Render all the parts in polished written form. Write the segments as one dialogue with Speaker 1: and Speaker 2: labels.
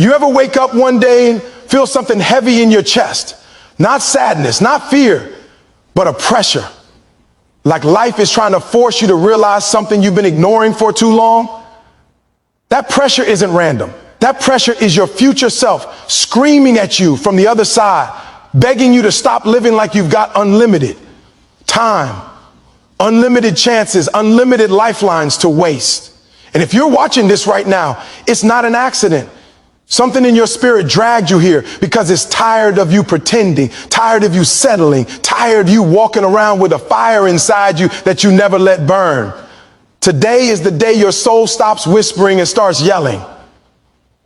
Speaker 1: You ever wake up one day and feel something heavy in your chest? Not sadness, not fear, but a pressure. Like life is trying to force you to realize something you've been ignoring for too long? That pressure isn't random. That pressure is your future self screaming at you from the other side, begging you to stop living like you've got unlimited time, unlimited chances, unlimited lifelines to waste. And if you're watching this right now, it's not an accident. Something in your spirit dragged you here because it's tired of you pretending, tired of you settling, tired of you walking around with a fire inside you that you never let burn. Today is the day your soul stops whispering and starts yelling.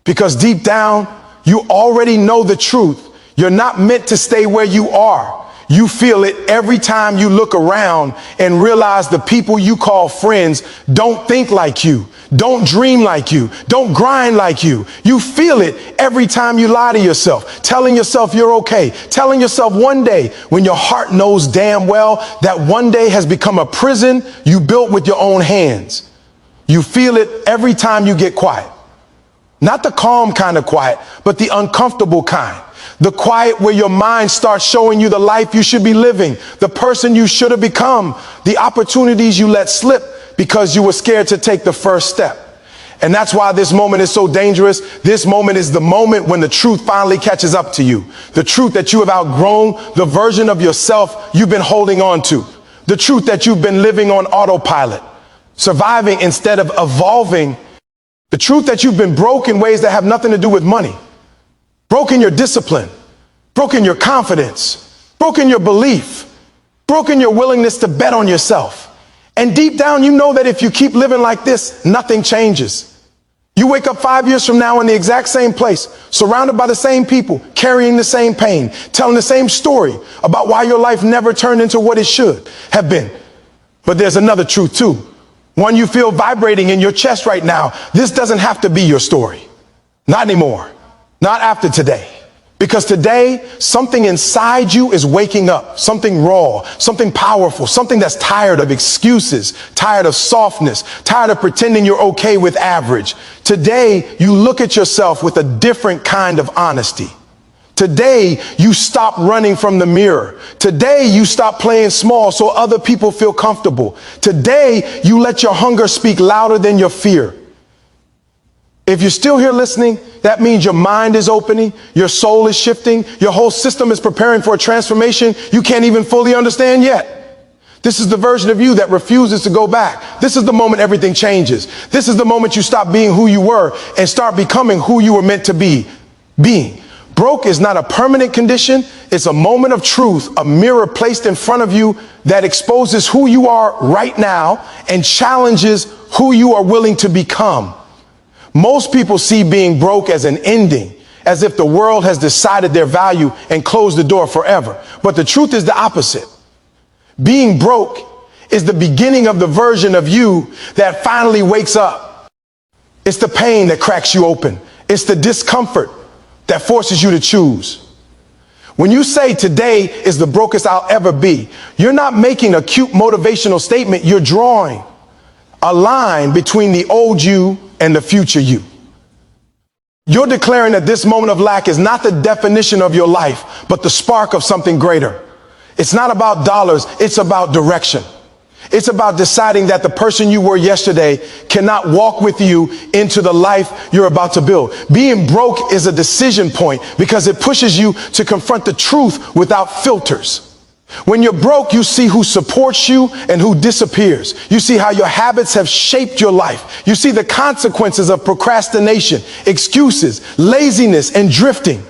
Speaker 1: Because deep down, you already know the truth. You're not meant to stay where you are. You feel it every time you look around and realize the people you call friends don't think like you, don't dream like you, don't grind like you. You feel it every time you lie to yourself, telling yourself you're okay, telling yourself one day when your heart knows damn well that one day has become a prison you built with your own hands. You feel it every time you get quiet. Not the calm kind of quiet, but the uncomfortable kind. The quiet where your mind starts showing you the life you should be living, the person you should have become, the opportunities you let slip because you were scared to take the first step. And that's why this moment is so dangerous. This moment is the moment when the truth finally catches up to you. The truth that you have outgrown, the version of yourself you've been holding on to. The truth that you've been living on autopilot, surviving instead of evolving. The truth that you've been broke in ways that have nothing to do with money. Broken your discipline, broken your confidence, broken your belief, broken your willingness to bet on yourself. And deep down, you know that if you keep living like this, nothing changes. You wake up 5 years from now in the exact same place, surrounded by the same people, carrying the same pain, telling the same story about why your life never turned into what it should have been. But there's another truth too, one you feel vibrating in your chest right now. This doesn't have to be your story. Not anymore. Not after today. Because today, something inside you is waking up, something raw, something powerful, something that's tired of excuses, tired of softness, tired of pretending you're okay with average. Today, you look at yourself with a different kind of honesty. Today, you stop running from the mirror. Today, you stop playing small so other people feel comfortable. Today, you let your hunger speak louder than your fear. If you're still here listening, that means your mind is opening, your soul is shifting, your whole system is preparing for a transformation you can't even fully understand yet. This is the version of you that refuses to go back. This is the moment everything changes. This is the moment you stop being who you were and start becoming who you were meant to be being. Broke is not a permanent condition. It's a moment of truth, a mirror placed in front of you that exposes who you are right now and challenges who you are willing to become. Most people see being broke as an ending, as if the world has decided their value and closed the door forever. But the truth is the opposite. Being broke is the beginning of the version of you that finally wakes up. It's the pain that cracks you open. It's the discomfort that forces you to choose. When you say today is the brokest I'll ever be, you're not making a cute motivational statement. You're drawing a line between the old you and the future you. You're declaring that this moment of lack is not the definition of your life, but the spark of something greater. It's not about dollars, it's about direction. It's about deciding that the person you were yesterday cannot walk with you into the life you're about to build. Being broke is a decision point because it pushes you to confront the truth without filters. When you're broke, you see who supports you and who disappears. You see how your habits have shaped your life. You see the consequences of procrastination, excuses, laziness, and drifting.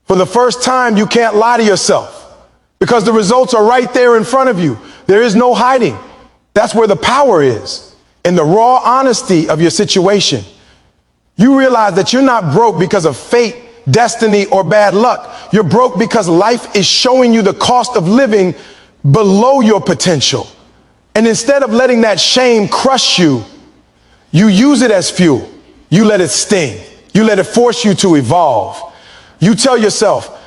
Speaker 1: For the first time, you can't lie to yourself because the results are right there in front of you. There is no hiding. That's where the power is, in the raw honesty of your situation. You realize that you're not broke because of fate, destiny, or bad luck. You're broke because life is showing you the cost of living below your potential. And instead of letting that shame crush you, you use it as fuel. You let it sting. You let it force you to evolve. You tell yourself,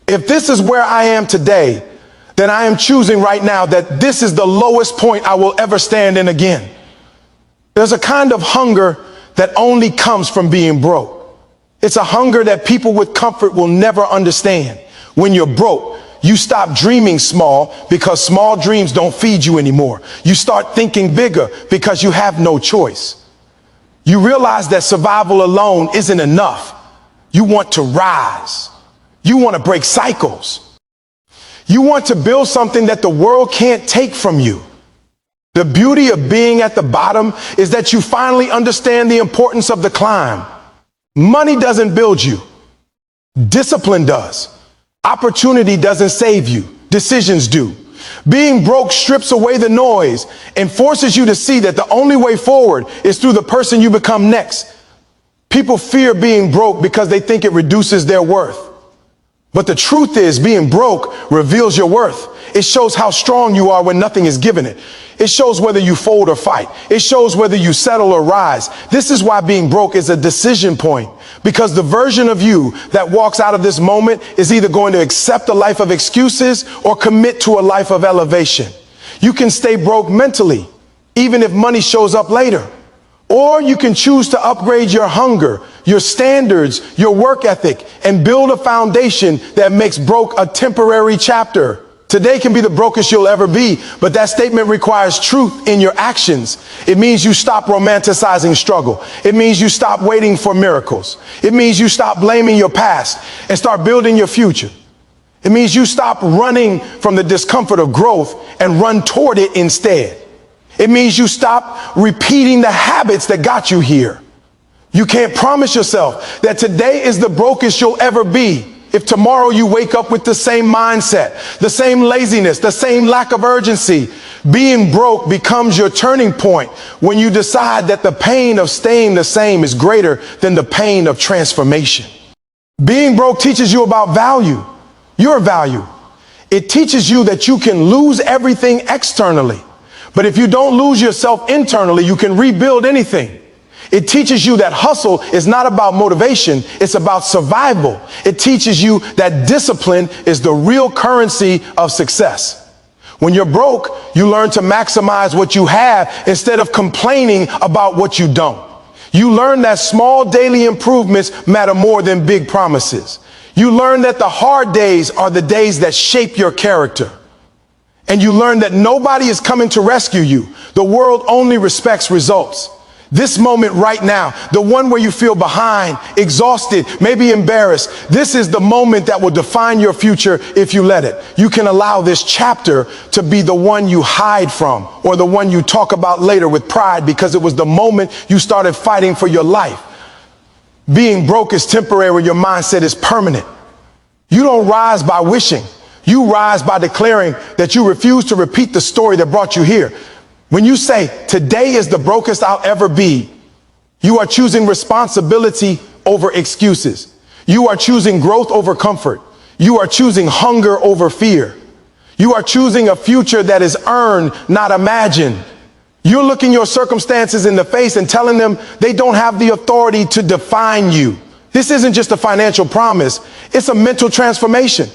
Speaker 1: if this is where I am today, then I am choosing right now that this is the lowest point I will ever stand in again. There's a kind of hunger that only comes from being broke. It's a hunger that people with comfort will never understand. When you're broke, you stop dreaming small because small dreams don't feed you anymore. You start thinking bigger because you have no choice. You realize that survival alone isn't enough. You want to rise. You want to break cycles. You want to build something that the world can't take from you. The beauty of being at the bottom is that you finally understand the importance of the climb. Money doesn't build you. Discipline does. Opportunity doesn't save you. Decisions do. Being broke strips away the noise and forces you to see that the only way forward is through the person you become next. People fear being broke because they think it reduces their worth. But the truth is, being broke reveals your worth. It shows how strong you are when nothing is given it. It shows whether you fold or fight. It shows whether you settle or rise. This is why being broke is a decision point, because the version of you that walks out of this moment is either going to accept a life of excuses or commit to a life of elevation. You can stay broke mentally, even if money shows up later. Or you can choose to upgrade your hunger, your standards, your work ethic, and build a foundation that makes broke a temporary chapter. Today can be the brokest you'll ever be, but that statement requires truth in your actions. It means you stop romanticizing struggle. It means you stop waiting for miracles. It means you stop blaming your past and start building your future. It means you stop running from the discomfort of growth and run toward it instead. It means you stop repeating the habits that got you here. You can't promise yourself that today is the brokest you'll ever be if tomorrow you wake up with the same mindset, the same laziness, the same lack of urgency. Being broke becomes your turning point when you decide that the pain of staying the same is greater than the pain of transformation. Being broke teaches you about value, your value. It teaches you that you can lose everything externally, but if you don't lose yourself internally, you can rebuild anything. It teaches you that hustle is not about motivation, it's about survival. It teaches you that discipline is the real currency of success. When you're broke, you learn to maximize what you have instead of complaining about what you don't. You learn that small daily improvements matter more than big promises. You learn that the hard days are the days that shape your character. And you learn that nobody is coming to rescue you. The world only respects results. This moment right now, the one where you feel behind, exhausted, maybe embarrassed, this is the moment that will define your future if you let it. You can allow this chapter to be the one you hide from or the one you talk about later with pride because it was the moment you started fighting for your life. Being broke is temporary, your mindset is permanent. You don't rise by wishing. You rise by declaring that you refuse to repeat the story that brought you here. When you say, today is the brokest I'll ever be, you are choosing responsibility over excuses. You are choosing growth over comfort. You are choosing hunger over fear. You are choosing a future that is earned, not imagined. You're looking your circumstances in the face and telling them they don't have the authority to define you. This isn't just a financial promise. It's a mental transformation.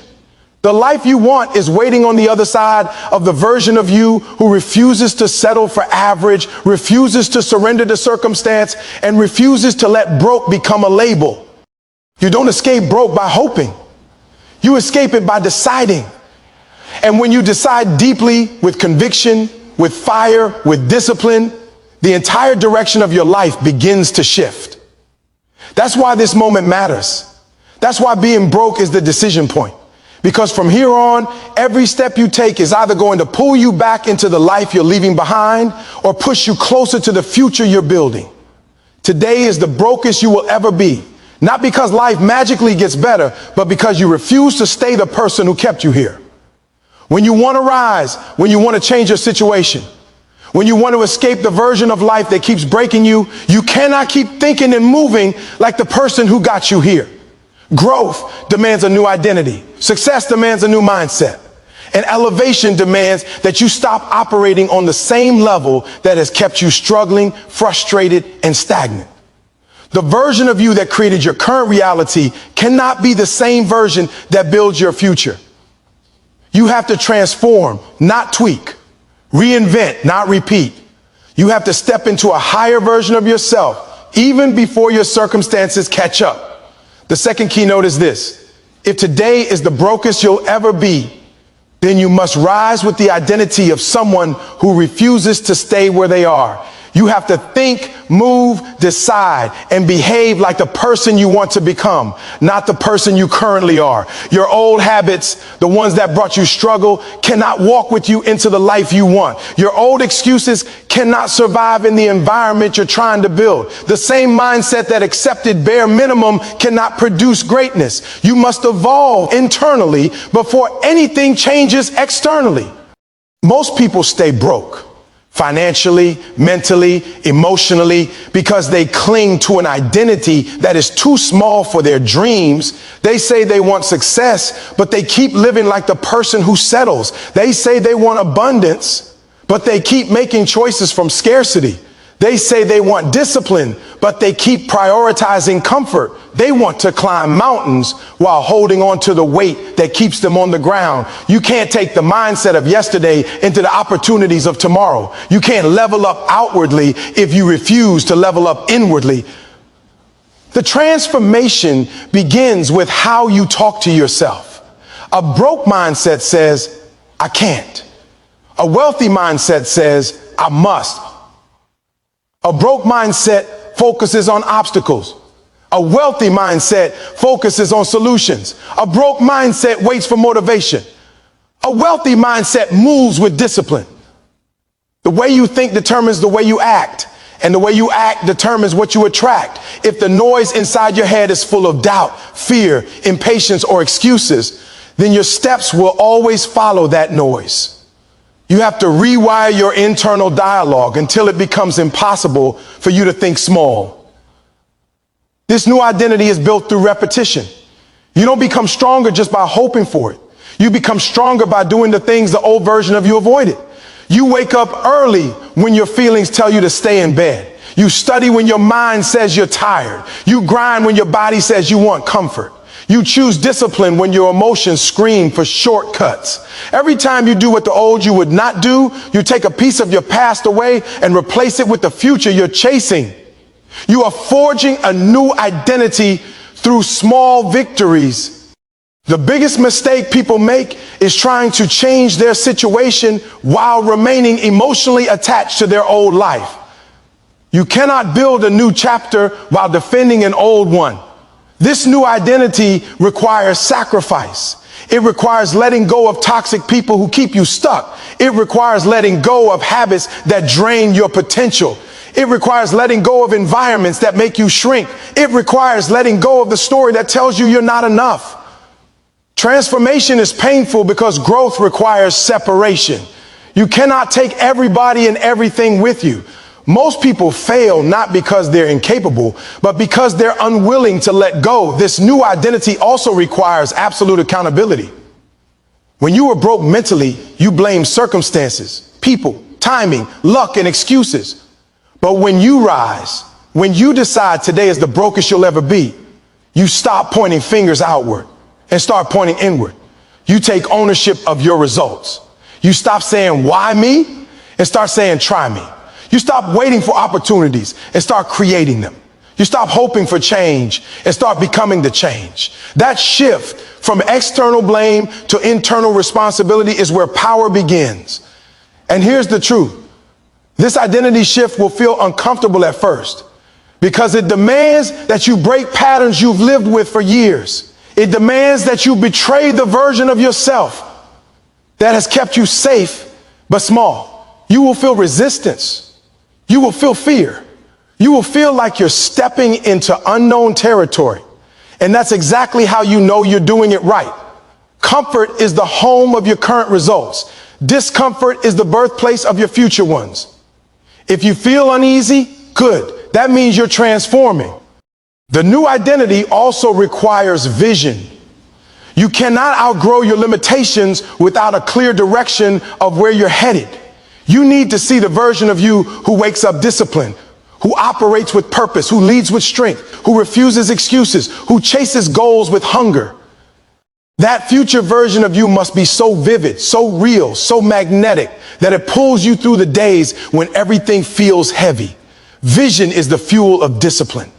Speaker 1: The life you want is waiting on the other side of the version of you who refuses to settle for average, refuses to surrender to circumstance, and refuses to let broke become a label. You don't escape broke by hoping. You escape it by deciding. And when you decide deeply with conviction, with fire, with discipline, the entire direction of your life begins to shift. That's why this moment matters. That's why being broke is the decision point. Because from here on, every step you take is either going to pull you back into the life you're leaving behind or push you closer to the future you're building. Today is the brokest you will ever be. Not because life magically gets better, but because you refuse to stay the person who kept you here. When you want to rise, when you want to change your situation, when you want to escape the version of life that keeps breaking you, you cannot keep thinking and moving like the person who got you here. Growth demands a new identity. Success demands a new mindset. And elevation demands that you stop operating on the same level that has kept you struggling, frustrated, and stagnant. The version of you that created your current reality cannot be the same version that builds your future. You have to transform, not tweak. Reinvent, not repeat. You have to step into a higher version of yourself, even before your circumstances catch up. The second keynote is this: if today is the brokest you'll ever be, then you must rise with the identity of someone who refuses to stay where they are. You have to think, move, decide, and behave like the person you want to become, not the person you currently are. Your old habits, the ones that brought you struggle, cannot walk with you into the life you want. Your old excuses cannot survive in the environment you're trying to build. The same mindset that accepted bare minimum cannot produce greatness. You must evolve internally before anything changes externally. Most people stay broke, financially, mentally, emotionally, because they cling to an identity that is too small for their dreams. They say they want success, but they keep living like the person who settles. They say they want abundance, but they keep making choices from scarcity. They say they want discipline, but they keep prioritizing comfort. They want to climb mountains while holding on to the weight that keeps them on the ground. You can't take the mindset of yesterday into the opportunities of tomorrow. You can't level up outwardly if you refuse to level up inwardly. The transformation begins with how you talk to yourself. A broke mindset says, I can't. A wealthy mindset says, I must. A broke mindset focuses on obstacles. A wealthy mindset focuses on solutions. A broke mindset waits for motivation. A wealthy mindset moves with discipline. The way you think determines the way you act, and the way you act determines what you attract. If the noise inside your head is full of doubt, fear, impatience, or excuses, then your steps will always follow that noise. You have to rewire your internal dialogue until it becomes impossible for you to think small. This new identity is built through repetition. You don't become stronger just by hoping for it. You become stronger by doing the things the old version of you avoided. You wake up early when your feelings tell you to stay in bed. You study when your mind says you're tired. You grind when your body says you want comfort. You choose discipline when your emotions scream for shortcuts. Every time you do what the old you would not do, you take a piece of your past away and replace it with the future you're chasing. You are forging a new identity through small victories. The biggest mistake people make is trying to change their situation while remaining emotionally attached to their old life. You cannot build a new chapter while defending an old one. This new identity requires sacrifice. It requires letting go of toxic people who keep you stuck. It requires letting go of habits that drain your potential. It requires letting go of environments that make you shrink. It requires letting go of the story that tells you you're not enough. Transformation is painful because growth requires separation. You cannot take everybody and everything with you. Most people fail not because they're incapable, but because they're unwilling to let go. This new identity also requires absolute accountability. When you were broke mentally, you blamed circumstances, people, timing, luck, and excuses. But when you rise, when you decide today is the brokest you'll ever be, you stop pointing fingers outward and start pointing inward. You take ownership of your results. You stop saying, why me? And start saying, try me. You stop waiting for opportunities and start creating them. You stop hoping for change and start becoming the change. That shift from external blame to internal responsibility is where power begins. And here's the truth. This identity shift will feel uncomfortable at first because it demands that you break patterns you've lived with for years. It demands that you betray the version of yourself that has kept you safe but small. You will feel resistance. You will feel fear. You will feel like you're stepping into unknown territory. And that's exactly how you know you're doing it right. Comfort is the home of your current results. Discomfort is the birthplace of your future ones. If you feel uneasy, good. That means you're transforming. The new identity also requires vision. You cannot outgrow your limitations without a clear direction of where you're headed. You need to see the version of you who wakes up disciplined, who operates with purpose, who leads with strength, who refuses excuses, who chases goals with hunger. That future version of you must be so vivid, so real, so magnetic that it pulls you through the days when everything feels heavy. Vision is the fuel of discipline.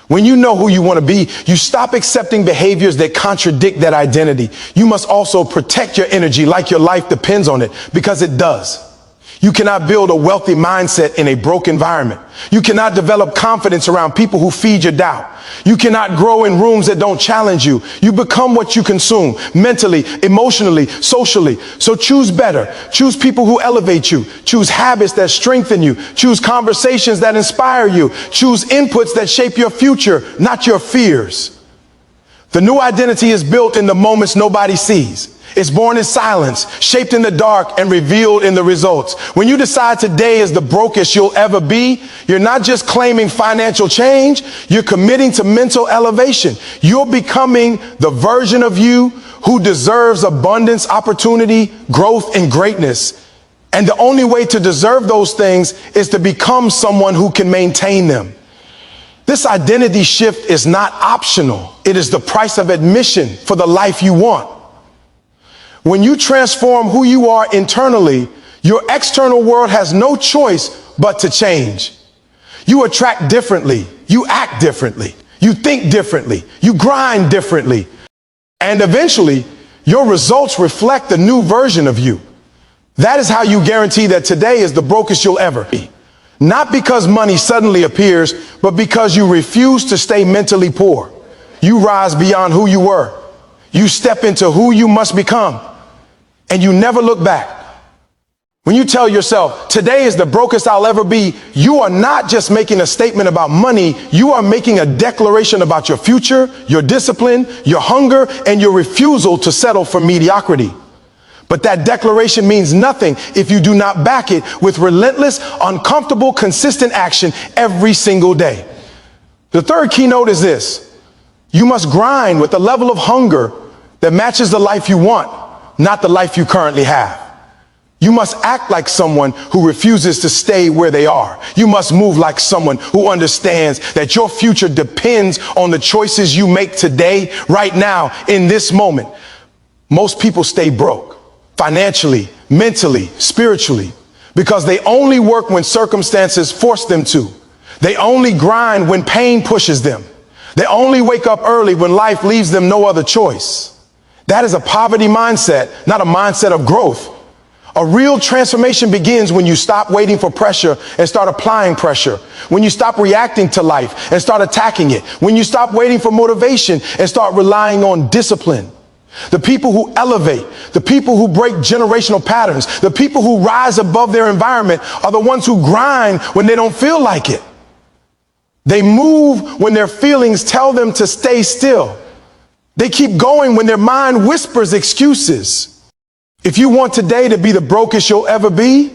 Speaker 1: When you know who you want to be, you stop accepting behaviors that contradict that identity. You must also protect your energy like your life depends on it, because it does. You cannot build a wealthy mindset in a broke environment. You cannot develop confidence around people who feed your doubt. You cannot grow in rooms that don't challenge you. You become what you consume, mentally, emotionally, socially. So choose better. Choose people who elevate you. Choose habits that strengthen you. Choose conversations that inspire you. Choose inputs that shape your future, not your fears. The new identity is built in the moments nobody sees. It's born in silence, shaped in the dark, and revealed in the results. When you decide today is the brokest you'll ever be, you're not just claiming financial change, you're committing to mental elevation. You're becoming the version of you who deserves abundance, opportunity, growth, and greatness. And the only way to deserve those things is to become someone who can maintain them. This identity shift is not optional. It is the price of admission for the life you want. When you transform who you are internally, your external world has no choice but to change. You attract differently. You act differently. You think differently. You grind differently. And eventually, your results reflect the new version of you. That is how you guarantee that today is the brokest you'll ever be. Not because money suddenly appears, but because you refuse to stay mentally poor. You rise beyond who you were. You step into who you must become. And you never look back. When you tell yourself, today is the brokest I'll ever be, you are not just making a statement about money, you are making a declaration about your future, your discipline, your hunger, and your refusal to settle for mediocrity. But that declaration means nothing if you do not back it with relentless, uncomfortable, consistent action every single day. The third keynote is this: you must grind with a level of hunger that matches the life you want, not the life you currently have. You must act like someone who refuses to stay where they are. You must move like someone who understands that your future depends on the choices you make today, right now, in this moment. Most people stay broke, financially, mentally, spiritually, because they only work when circumstances force them to. They only grind when pain pushes them. They only wake up early when life leaves them no other choice. That is a poverty mindset, not a mindset of growth. A real transformation begins when you stop waiting for pressure and start applying pressure. When you stop reacting to life and start attacking it. When you stop waiting for motivation and start relying on discipline. The people who elevate, the people who break generational patterns, the people who rise above their environment are the ones who grind when they don't feel like it. They move when their feelings tell them to stay still. They keep going when their mind whispers excuses. If you want today to be the brokest you'll ever be,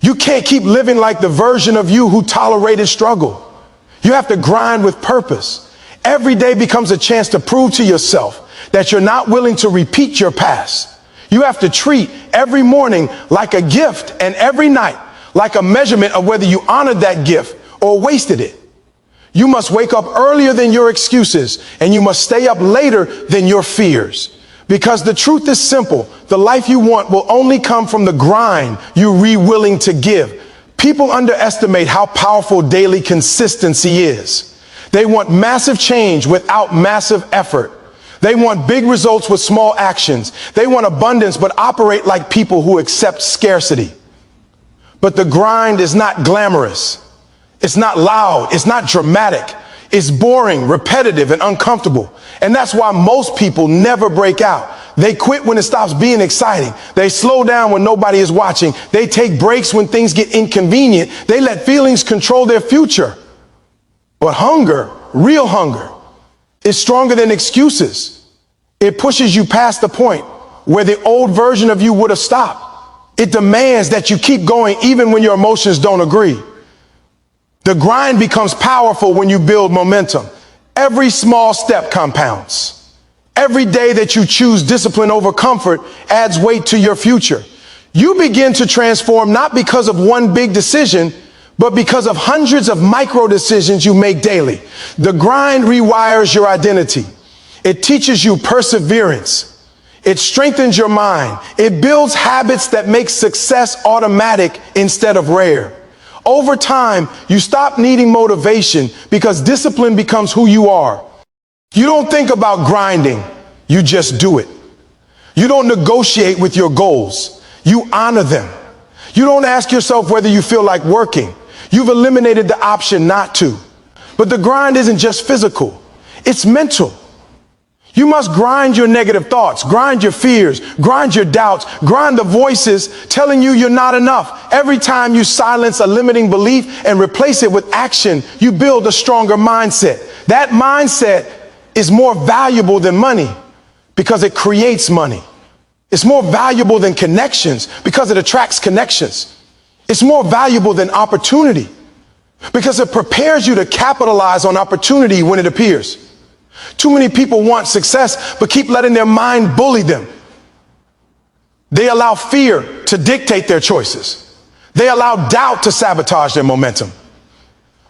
Speaker 1: you can't keep living like the version of you who tolerated struggle. You have to grind with purpose. Every day becomes a chance to prove to yourself that you're not willing to repeat your past. You have to treat every morning like a gift and every night like a measurement of whether you honored that gift or wasted it. You must wake up earlier than your excuses, and you must stay up later than your fears. Because the truth is simple. The life you want will only come from the grind you're willing to give. People underestimate how powerful daily consistency is. They want massive change without massive effort. They want big results with small actions. They want abundance, but operate like people who accept scarcity. But the grind is not glamorous. It's not loud. It's not dramatic. It's boring, repetitive, and uncomfortable. And that's why most people never break out. They quit when it stops being exciting. They slow down when nobody is watching. They take breaks when things get inconvenient. They let feelings control their future. But hunger, real hunger, is stronger than excuses. It pushes you past the point where the old version of you would have stopped. It demands that you keep going even when your emotions don't agree. The grind becomes powerful when you build momentum. Every small step compounds. Every day that you choose discipline over comfort adds weight to your future. You begin to transform not because of one big decision, but because of hundreds of micro decisions you make daily. The grind rewires your identity. It teaches you perseverance. It strengthens your mind. It builds habits that make success automatic instead of rare. Over time, you stop needing motivation because discipline becomes who you are. You don't think about grinding, you just do it. You don't negotiate with your goals, you honor them. You don't ask yourself whether you feel like working. You've eliminated the option not to. But the grind isn't just physical, it's mental. You must grind your negative thoughts, grind your fears, grind your doubts, grind the voices telling you you're not enough. Every time you silence a limiting belief and replace it with action, you build a stronger mindset. That mindset is more valuable than money because it creates money. It's more valuable than connections because it attracts connections. It's more valuable than opportunity because it prepares you to capitalize on opportunity when it appears. Too many people want success, but keep letting their mind bully them. They allow fear to dictate their choices. They allow doubt to sabotage their momentum.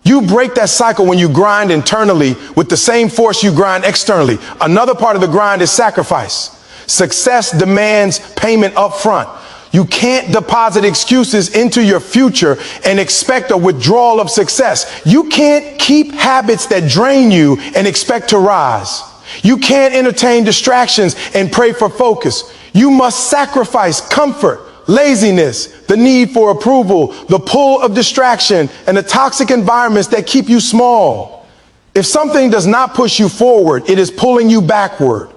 Speaker 1: You break that cycle when you grind internally with the same force you grind externally. Another part of the grind is sacrifice. Success demands payment up front. You can't deposit excuses into your future and expect a withdrawal of success. You can't keep habits that drain you and expect to rise. You can't entertain distractions and pray for focus. You must sacrifice comfort, laziness, the need for approval, the pull of distraction, and the toxic environments that keep you small. If something does not push you forward, it is pulling you backward.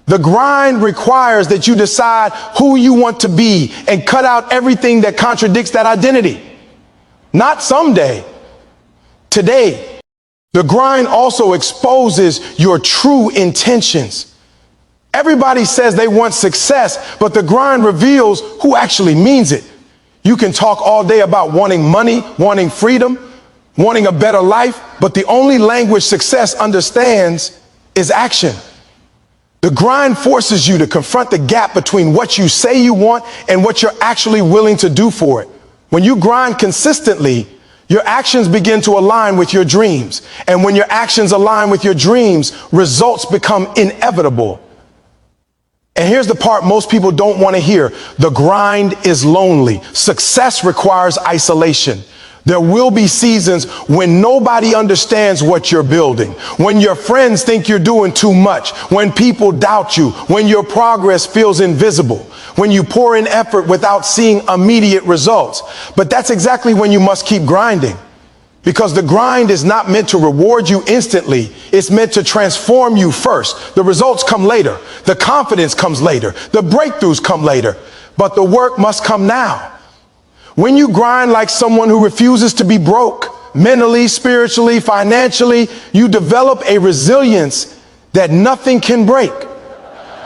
Speaker 1: The grind requires that you decide who you want to be and cut out everything that contradicts that identity. Not someday, today. The grind also exposes your true intentions. Everybody says they want success, but the grind reveals who actually means it. You can talk all day about wanting money, wanting freedom, wanting a better life, but the only language success understands is action. The grind forces you to confront the gap between what you say you want and what you're actually willing to do for it. When you grind consistently, your actions begin to align with your dreams. And when your actions align with your dreams, results become inevitable. And here's the part most people don't want to hear. The grind is lonely. Success requires isolation. There will be seasons when nobody understands what you're building, when your friends think you're doing too much, when people doubt you, when your progress feels invisible, when you pour in effort without seeing immediate results. But that's exactly when you must keep grinding, because the grind is not meant to reward you instantly. It's meant to transform you first. The results come later. The confidence comes later. The breakthroughs come later. But the work must come now. When you grind like someone who refuses to be broke, mentally, spiritually, financially, you develop a resilience that nothing can break.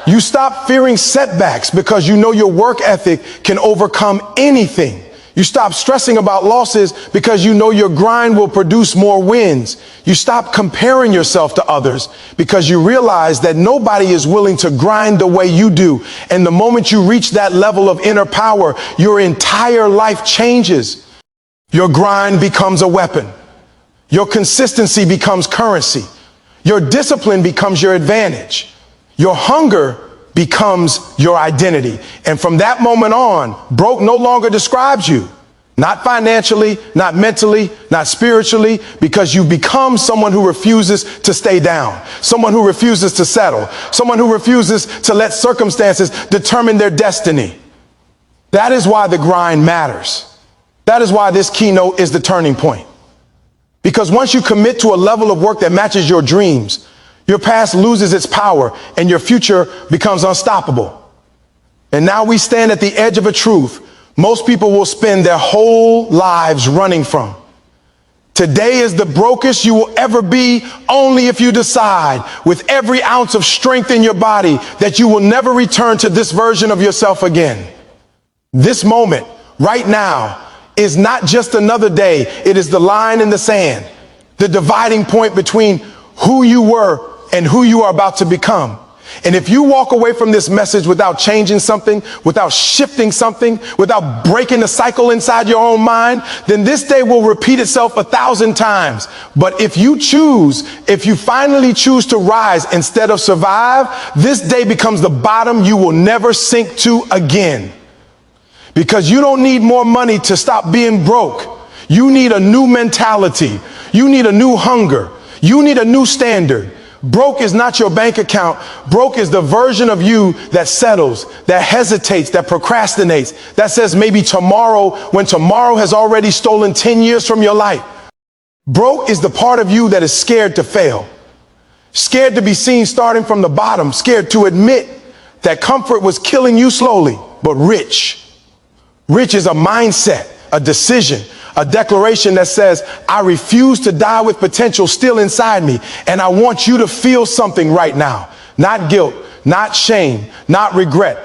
Speaker 1: You stop fearing setbacks because you know your work ethic can overcome anything. You stop stressing about losses because you know your grind will produce more wins. You stop comparing yourself to others because you realize that nobody is willing to grind the way you do. And the moment you reach that level of inner power, your entire life changes. Your grind becomes a weapon. Your consistency becomes currency. Your discipline becomes your advantage. Your hunger becomes your identity. And from that moment on, broke no longer describes you. Not financially, not mentally, not spiritually, because you become someone who refuses to stay down, someone who refuses to settle, someone who refuses to let circumstances determine their destiny. That is why the grind matters. That is why this keynote is the turning point. Because once you commit to a level of work that matches your dreams, your past loses its power and your future becomes unstoppable. And now we stand at the edge of a truth most people will spend their whole lives running from. Today is the brokest you will ever be, only if you decide with every ounce of strength in your body that you will never return to this version of yourself again. This moment, right now, is not just another day. It is the line in the sand, the dividing point between who you were and who you are about to become. And if you walk away from this message without changing something, without shifting something, without breaking the cycle inside your own mind, then this day will repeat itself 1,000 times. But if you finally choose to rise instead of survive, this day becomes the bottom you will never sink to again. Because you don't need more money to stop being broke. You need a new mentality. You need a new hunger. You need a new standard. Broke is not your bank account. Broke is the version of you that settles, that hesitates, that procrastinates, that says maybe tomorrow, when tomorrow has already stolen 10 years from your life. Broke is the part of you that is scared to fail, scared to be seen starting from the bottom, scared to admit that comfort was killing you slowly. But rich is a mindset, a decision, a declaration that says, I refuse to die with potential still inside me. And I want you to feel something right now. Not guilt, not shame, not regret.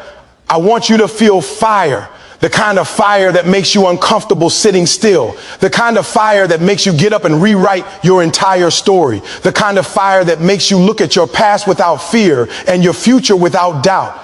Speaker 1: I want you to feel fire. The kind of fire that makes you uncomfortable sitting still. The kind of fire that makes you get up and rewrite your entire story. The kind of fire that makes you look at your past without fear and your future without doubt.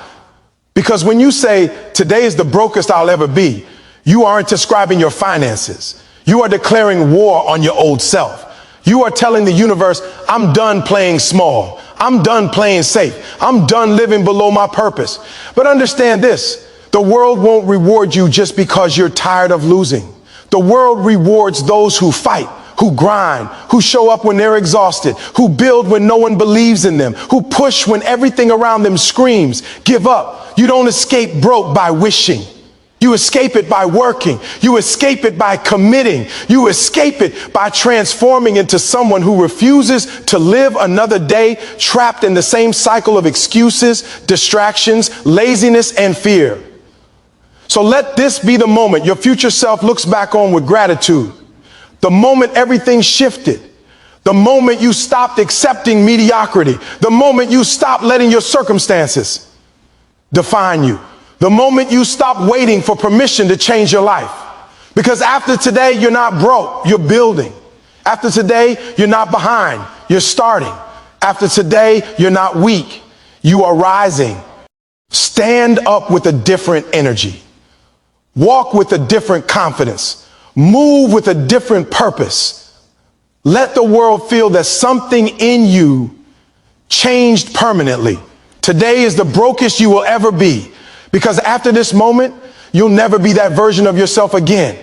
Speaker 1: Because when you say, today is the brokest I'll ever be, you aren't describing your finances. You are declaring war on your old self. You are telling the universe, I'm done playing small. I'm done playing safe. I'm done living below my purpose. But understand this, the world won't reward you just because you're tired of losing. The world rewards those who fight, who grind, who show up when they're exhausted, who build when no one believes in them, who push when everything around them screams, give up. You don't escape broke by wishing. You escape it by working. You escape it by committing. You escape it by transforming into someone who refuses to live another day trapped in the same cycle of excuses, distractions, laziness, and fear. So let this be the moment your future self looks back on with gratitude. The moment everything shifted. The moment you stopped accepting mediocrity. The moment you stopped letting your circumstances define you. The moment you stop waiting for permission to change your life. Because after today, you're not broke, you're building. After today, you're not behind, you're starting. After today, you're not weak, you are rising. Stand up with a different energy. Walk with a different confidence. Move with a different purpose. Let the world feel that something in you changed permanently. Today is the brokest you will ever be. Because after this moment, you'll never be that version of yourself again.